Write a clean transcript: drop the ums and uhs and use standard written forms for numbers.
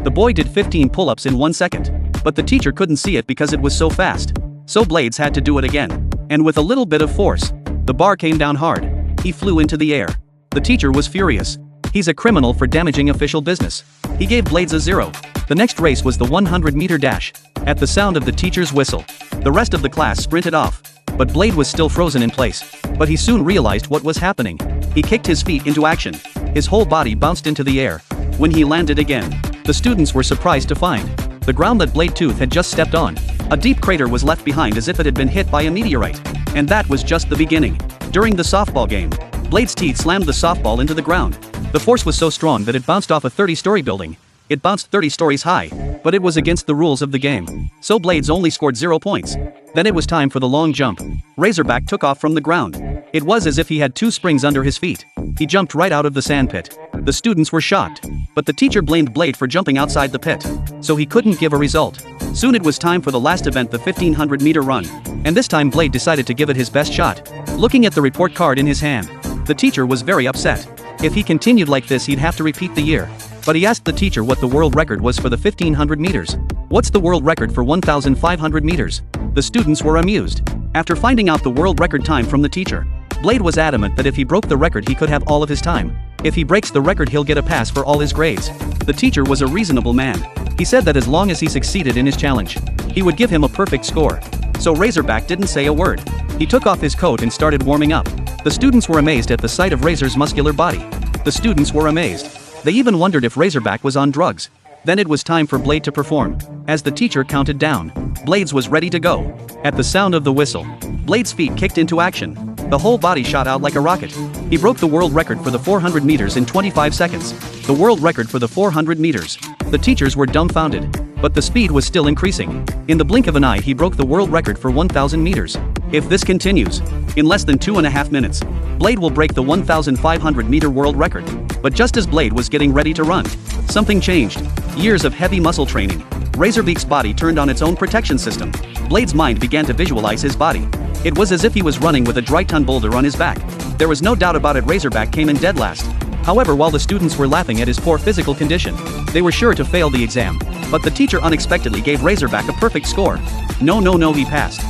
The boy did 15 pull-ups in 1 second. But the teacher couldn't see it because it was so fast. So Blades had to do it again. And with a little bit of force, the bar came down hard. He flew into the air. The teacher was furious. He's a criminal for damaging official business. He gave Blades a 0. The next race was the 100-meter dash. At the sound of the teacher's whistle, the rest of the class sprinted off. But Blade was still frozen in place. But he soon realized what was happening. He kicked his feet into action. His whole body bounced into the air. When he landed again, the students were surprised to find the ground that Blade Tooth had just stepped on. A deep crater was left behind as if it had been hit by a meteorite. And that was just the beginning. During the softball game, Blade's teeth slammed the softball into the ground. The force was so strong that it bounced off a 30-story building. It bounced 30 stories high, but it was against the rules of the game. So Blades only scored 0 points. Then it was time for the long jump. Razorback took off from the ground. It was as if he had 2 springs under his feet. He jumped right out of the sandpit. The students were shocked. But the teacher blamed Blade for jumping outside the pit. So he couldn't give a result. Soon it was time for the last event, the 1500-meter run. And this time Blade decided to give it his best shot. Looking at the report card in his hand, the teacher was very upset. If he continued like this, he'd have to repeat the year. But he asked the teacher what the world record was for the 1500 meters. What's the world record for 1500 meters? The students were amused. After finding out the world record time from the teacher, Blade was adamant that if he broke the record he could have all of his time. If he breaks the record he'll get a pass for all his grades. The teacher was a reasonable man. He said that as long as he succeeded in his challenge, he would give him a perfect score. So Razorback didn't say a word. He took off his coat and started warming up. The students were amazed at the sight of Razor's muscular body. The students were amazed. They even wondered if Razorback was on drugs. Then it was time for Blade to perform. As the teacher counted down, Blades was ready to go. At the sound of the whistle, Blade's feet kicked into action. The whole body shot out like a rocket. He broke the world record for the 400 meters in 25 seconds. The world record for the 400 meters. The teachers were dumbfounded. But the speed was still increasing. In the blink of an eye he broke the world record for 1000 meters. If this continues, in less than 2.5 minutes, Blade will break the 1500 meter world record. But just as Blade was getting ready to run, something changed. Years of heavy muscle training. Razorbeak's body turned on its own protection system. Blade's mind began to visualize his body. It was as if he was running with a dry-ton boulder on his back. There was no doubt about it, Razorback came in dead last. However, while the students were laughing at his poor physical condition, they were sure to fail the exam. But the teacher unexpectedly gave Razorback a perfect score. No, he passed.